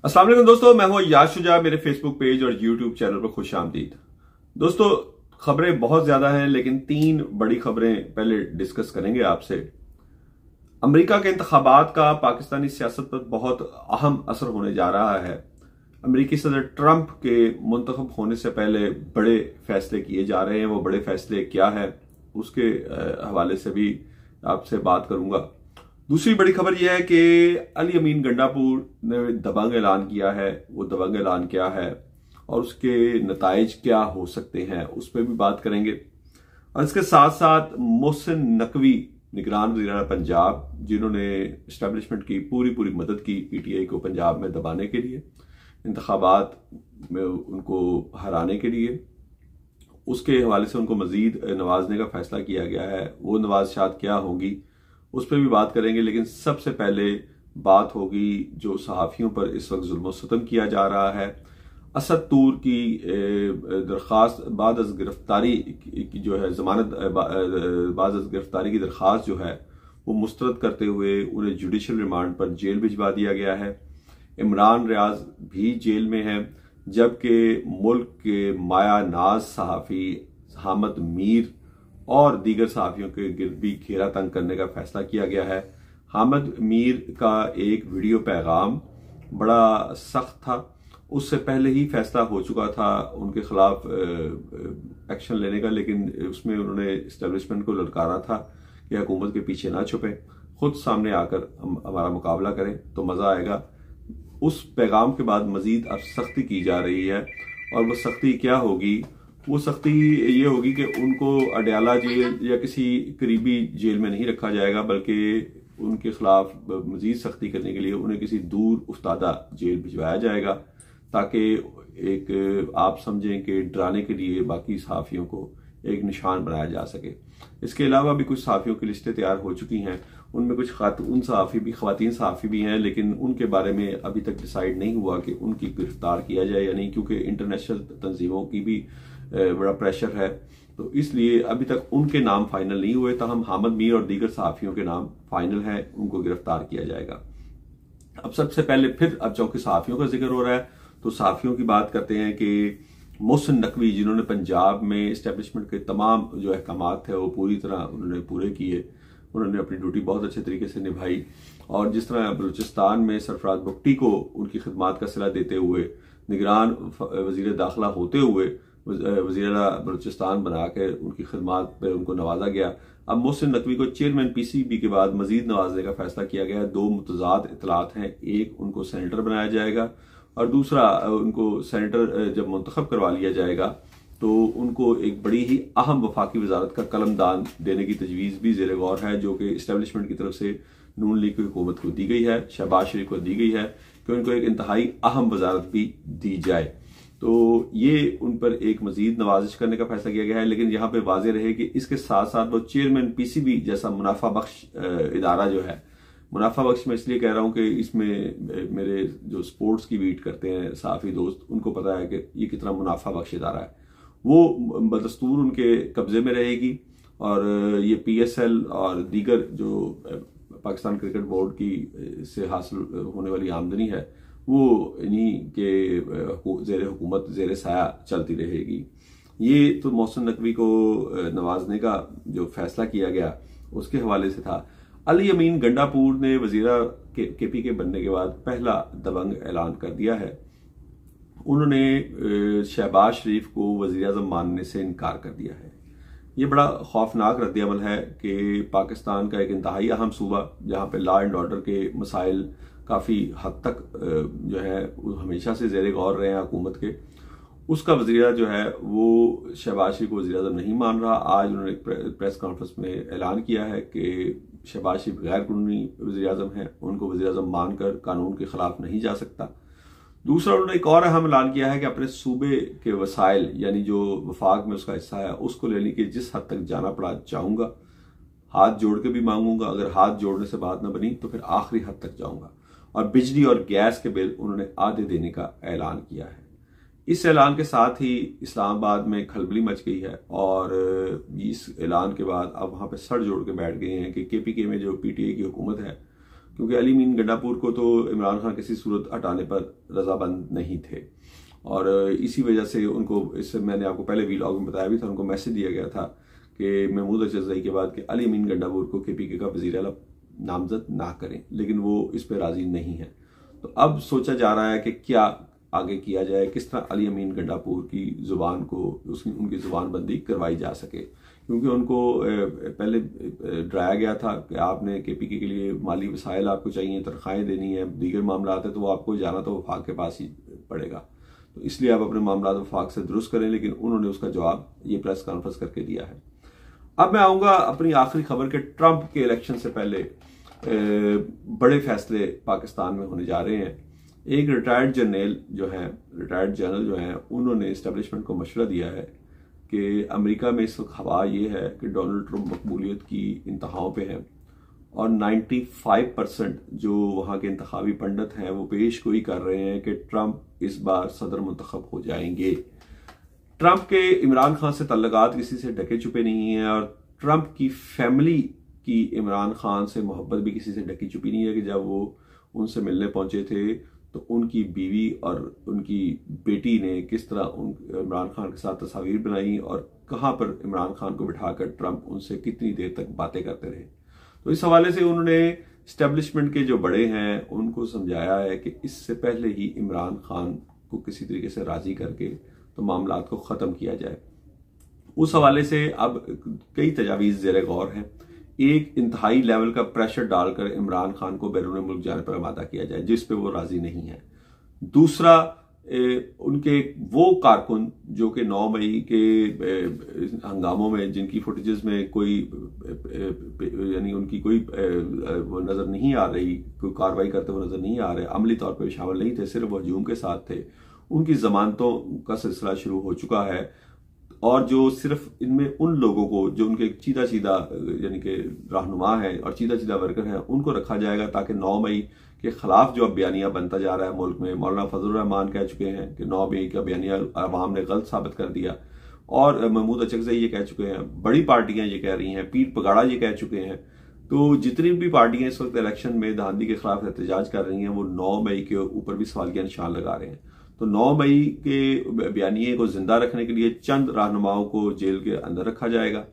अस्सलाम वालेकुम दोस्तों, मैं हूं याद शुजा। मेरे फेसबुक पेज और यूट्यूब चैनल पर खुश आमदीद। दोस्तों, खबरें बहुत ज्यादा हैं लेकिन तीन बड़ी खबरें पहले डिस्कस करेंगे आपसे। अमेरिका के इंतखाबात का पाकिस्तानी सियासत पर बहुत अहम असर होने जा रहा है। अमेरिकी सदर ट्रंप के मुंतखब होने से पहले बड़े फैसले किए जा रहे हैं। वो बड़े फैसले क्या है उसके हवाले से भी आपसे बात करूंगा। दूसरी बड़ी खबर यह है कि अली अमीन गंडापुर ने दबंग ऐलान किया है। वो दबंग ऐलान क्या है और उसके नताइज क्या हो सकते हैं उस पर भी बात करेंगे। और इसके साथ साथ मोहसिन नकवी निगरान वज़ीर आला पंजाब, जिन्होंने इस्टेब्लिशमेंट की पूरी मदद की पीटीआई को पंजाब में दबाने के लिए, इंतखाबात में उनको हराने के लिए, उसके हवाले से उनको मजीद नवाजने का फैसला किया गया है। वो नवाज़शात क्या होगी उस पर भी बात करेंगे। लेकिन सबसे पहले बात होगी जो सहाफ़ियों पर इस वक्त जुल्म सितम किया जा रहा है। असद तूर की दरख्वास्त बाद अज़ गिरफ्तारी की जो है जमानत बाद अज़ गिरफ्तारी की दरख्वास्त जो है वो मुस्तरद करते हुए उन्हें जुडिशल रिमांड पर जेल भिजवा दिया गया है। इमरान रियाज भी जेल में है, जबकि मुल्क के माया नाज सहाफ़ी हामिद मीर और दीगर सहाफ़ियों के गिर्द भी घेरा तंग करने का फैसला किया गया है। हामिद मीर का एक वीडियो पैगाम बड़ा सख्त था। उससे पहले ही फैसला हो चुका था उनके खिलाफ एक्शन लेने का, लेकिन उसमें उन्होंने इस्टेब्लिशमेंट को ललकारा था कि हुकूमत के पीछे ना छुपें, खुद सामने आकर हमारा मुकाबला करें तो मज़ा आएगा। उस पैगाम के बाद मजीद अब सख्ती की जा रही है और वो सख्ती क्या होगी? वो सख्ती ये होगी कि उनको अडयाला जेल या किसी करीबी जेल में नहीं रखा जाएगा, बल्कि उनके खिलाफ मजीद सख्ती करने के लिए उन्हें किसी दूर उफ्तादा जेल भिजवाया जाएगा, ताकि एक आप समझें कि डराने के लिए बाकी सहाफ़ियों को एक निशान बनाया जा सके। इसके अलावा भी कुछ सहाफ़ियों की लिस्टें तैयार हो चुकी हैं। उनमें कुछ ख़वातीन सहाफ़ी भी हैं, लेकिन उनके बारे में अभी तक डिसाइड नहीं हुआ कि उनकी गिरफ्तार किया जाए या नहीं, क्योंकि इंटरनेशनल तंजीमों की भी बड़ा प्रेशर है। तो इसलिए अभी तक उनके नाम फाइनल नहीं हुए। ताहम हामिद मीर और दीगर सहाफ़ियों के नाम फाइनल हैं, उनको गिरफ्तार किया जाएगा। अब सबसे पहले अब चूंकि सहाफ़ियों का जिक्र हो रहा है तो सहाफ़ियों की बात करते हैं कि मोहसिन नकवी, जिन्होंने पंजाब में इस्टेब्लिशमेंट के तमाम जो अहकामात थे वो पूरी तरह उन्होंने पूरे किए, उन्होंने अपनी ड्यूटी बहुत अच्छे तरीके से निभाई। और जिस तरह बलूचिस्तान में सरफराज बुगटी को उनकी खिदमात का सिला देते हुए निगरान वज़ीर दाखिला होते हुए वज़ीर आला बलूचिस्तान बना के उनकी खिदमात पर उनको नवाजा गया, अब मोहसिन नकवी को चेयरमैन पीसीबी के बाद मजीद नवाजने का फैसला किया गया है। दो मुतजाद इतलात हैं, एक उनको सेनेटर बनाया जाएगा और दूसरा उनको सेनेटर जब मुंतखब करवा लिया जाएगा तो उनको एक बड़ी ही अहम वफाकी वजारत का कलमदान देने की तजवीज़ भी ज़ेर गौर है, जो कि इस्टेब्लिशमेंट की तरफ से नून लीग की हुकूमत को दी गई है, शहबाज शरीफ को दी गई है कि उनको एक इंतहाई अहम वजारत भी दी जाए। तो ये उन पर एक मजीद नवाजिश करने का फैसला किया गया है। लेकिन यहाँ पे वाजे रहे कि इसके साथ साथ वो चेयरमैन पीसीबी जैसा मुनाफा बख्श इदारा जो है, मुनाफा बख्श मैं इसलिए कह रहा हूँ कि इसमें मेरे जो स्पोर्ट्स की बीट करते हैं सहाफ़ी दोस्त, उनको पता है कि ये कितना मुनाफा बख्श इदारा है। वो बदस्तूर उनके कब्जे में रहेगी और ये पीएसएल और दीगर जो पाकिस्तान क्रिकेट बोर्ड की से हासिल होने वाली आमदनी है वो इन्हीं के ज़ेर हुकूमत ज़ेर साया चलती रहेगी। ये तो मोहसिन नकवी को नवाजने का जो फैसला किया गया उसके हवाले से था। अली अमीन गंडापुर ने वज़ीरा केपीके बनने के बाद पहला दबंग ऐलान कर दिया है। उन्होंने शहबाज शरीफ को वज़ीर आज़म मानने से इनकार कर दिया है। ये बड़ा खौफनाक रद्द-ए-अमल है कि पाकिस्तान का एक इंतहाई अहम सूबा, जहाँ पे लॉ एंड ऑर्डर के मसाइल काफ़ी हद तक जो है हमेशा से ज़ेर गौर रहे हैं हुकूमत के, उसका वज़ीर जो है वो शहबाज शरीफ को वज़ीर आज़म नहीं मान रहा। आज उन्होंने प्रेस कॉन्फ्रेंस में ऐलान किया है कि शहबाज शरीफ गैर कानूनी वज़ीर आज़म हैं, उनको वज़ीर आज़म मानकर कानून के खिलाफ नहीं जा सकता। दूसरा, उन्होंने एक और अहम ऐलान किया है कि अपने सूबे के वसाइल यानी जो वफाक में उसका हिस्सा है उसको लेने के जिस हद तक जाना पड़ा जाऊंगा, हाथ जोड़ के भी मांगूंगा, अगर हाथ जोड़ने से बात न बनी तो फिर आखिरी हद तक जाऊंगा। और बिजली और गैस के बिल उन्होंने आधे देने का ऐलान किया है। इस ऐलान के साथ ही इस्लामाबाद में खलबली मच गई है और इस ऐलान के बाद अब वहां पे सर जोड़ के बैठ गए हैं कि केपीके में जो पीटीआई की हुकूमत है क्योंकि अली अमीन गंडापुर को तो इमरान खान किसी सूरत हटाने पर रजामंद नहीं थे और इसी वजह से उनको, इससे मैंने आपको पहले वीलॉग में बताया भी था, उनको मैसेज दिया गया था कि महमूद अचरजई के बाद कि अली अमीन गंडापुर को KPK का वज़ीर आला नामजद ना करें, लेकिन वो इस पर राजी नहीं है। तो अब सोचा जा रहा है कि क्या आगे किया जाए, किस तरह अली अमीन गंडापुर की जुबान को उनकी जुबान बंदी करवाई जा सके, क्योंकि उनको पहले डराया गया था कि आपने KPK के लिए माली वसाइल आपको चाहिए, तनख्वाहें देनी है, दीगर मामला है तो वो आपको जाना तो वफाक के पास ही पड़ेगा, तो इसलिए आप अपने मामला वफाक से दुरुस्त करें। लेकिन उन्होंने उसका जवाब ये प्रेस कॉन्फ्रेंस करके दिया है। अब मैं आऊँगा अपनी आखिरी खबर के ट्रंप के इलेक्शन से पहले बड़े फैसले पाकिस्तान में होने जा रहे हैं। एक रिटायर्ड जनरल जो हैं उन्होंने इस्टेब्लिशमेंट को मशवरा दिया है कि अमेरिका में इस वक्त हवा ये है कि डोनाल्ड ट्रंप मकबूलियत की इंतहाओं पे हैं और 95% जो वहाँ के इंतखाबी पंडित हैं वो पेश गोई कर रहे हैं कि ट्रंप इस बार सदर मुंतखब हो जाएंगे। ट्रंप के इमरान खान से तल्लुकात किसी से ढके छुपे नहीं हैं और ट्रंप की फैमिली की इमरान खान से मोहब्बत भी किसी से ढकी छुपी नहीं है कि जब वो उनसे मिलने पहुंचे थे तो उनकी बीवी और उनकी बेटी ने किस तरह इमरान खान के साथ तस्वीर बनाई और कहाँ पर इमरान खान को बिठाकर ट्रंप उनसे कितनी देर तक बातें करते रहे। तो इस हवाले से उन्होंने एस्टेब्लिशमेंट के जो बड़े हैं उनको समझाया है कि इससे पहले ही इमरान खान को किसी तरीके से राजी करके तो मामला को ख़त्म किया जाए। उस हवाले से अब कई तजावीज़ ज़ेर गौर हैं। एक इंतहाई लेवल का प्रेशर डालकर इमरान खान को बैरून मुल्क जाने पर आमादा किया जाए जिस पे वो राजी नहीं है। दूसरा, उनके वो कारकुन जो कि 9 मई के हंगामों में जिनकी फुटेजेस में कोई यानी उनकी कोई वो नज़र नहीं आ रही, कोई कार्रवाई करते हुए नज़र नहीं आ रहे, अमली तौर पर शामिल नहीं थे, सिर्फ वो हजूम के साथ थे, उनकी जमानतों का सिलसिला शुरू हो चुका है। और जो सिर्फ इनमें उन लोगों को जो उनके सीधा यानी कि रहनुमा है और सीधा वर्कर है उनको रखा जाएगा ताकि 9 मई के खिलाफ जो अब बयानिया बनता जा रहा है मुल्क में, मौलाना फजल रहमान कह चुके हैं कि 9 मई का बयानिया अवाम ने गलत साबित कर दिया और महमूद अचरजई ये कह चुके हैं, बड़ी पार्टियां ये कह रही हैं, पीर पगाड़ा ये कह चुके हैं। तो जितनी भी पार्टियां इस वक्त इलेक्शन में धांधली के खिलाफ एहतजाज कर रही हैं वो 9 मई के ऊपर भी सवालिया निशान लगा रहे हैं। तो 9 मई के बयानिए को जिंदा रखने के लिए चंद रहनुमाओं को जेल के अंदर रखा जाएगा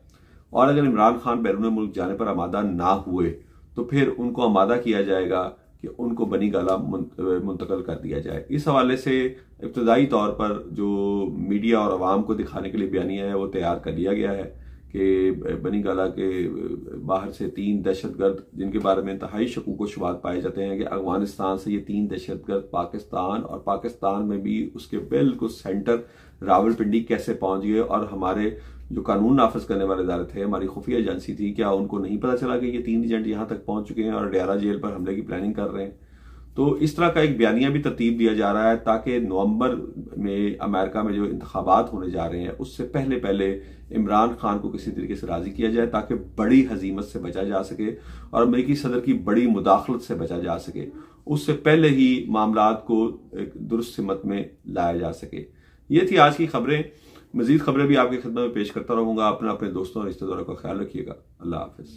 और अगर इमरान खान बैरून मुल्क जाने पर आमादा ना हुए तो फिर उनको आमादा किया जाएगा कि उनको बनी गाला मुंतकिल कर दिया जाए। इस हवाले से इब्तदाई तौर पर जो मीडिया और अवाम को दिखाने के लिए बयानिया है वो तैयार कर लिया गया है कि बनी गाला के बाहर से 3 दहशतगर्द जिनके बारे में इंतहाई शकूक व शुबात पाए जाते हैं कि अफगानिस्तान से ये 3 दहशतगर्द पाकिस्तान और पाकिस्तान में भी उसके बिल्कुल सेंटर रावलपिंडी कैसे पहुंच गए और हमारे जो कानून नाफिज करने वाले इदारे थे, हमारी खुफिया एजेंसी थी, क्या उनको नहीं पता चला कि ये 3 एजेंट यहाँ तक पहुंच चुके हैं और डेरा जेल पर हमले की प्लानिंग कर रहे हैं। तो इस तरह का एक बयानिया भी तरतीब दिया जा रहा है ताकि नवंबर में अमेरिका में जो इंतखाबात होने जा रहे हैं उससे पहले इमरान खान को किसी तरीके से राजी किया जाए ताकि बड़ी हजीमत से बचा जा सके और अमेरिकी सदर की बड़ी मुदाखलत से बचा जा सके, उससे पहले ही मामलात को एक दुरुस्त सिमत में लाया जा सके। ये थी आज की खबरें। मजीद खबरें भी आपकी खिदमत में पेश करता रहूंगा। अपने दोस्तों और रिश्तेदारों का ख्याल रखिएगा। अल्लाह हाफिज।